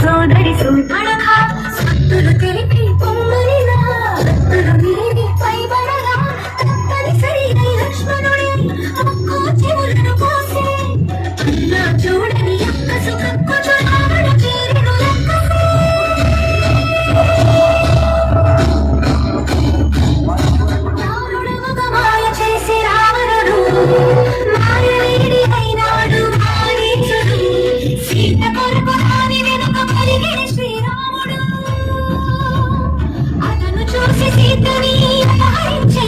సోదరి సోదరగా సత్తులు తెలిపి పొమ్మరిలా సత్తులు మీది పైబడగా తప్పనిసరి లక్ష్మణుడి ముక్కు చెవులను కోసి అన్నా చూడని అక్క సుఖక్కు రావణ చేరును లక్కసి రావణుడు మాయ చేసి రావణుడు మాయలేడి అయినాడు మారీచుడు సీత కొరకు రాని వెనుక పలికిన శ్రీరాముడు అతను చూసి సీతని అపహరించెను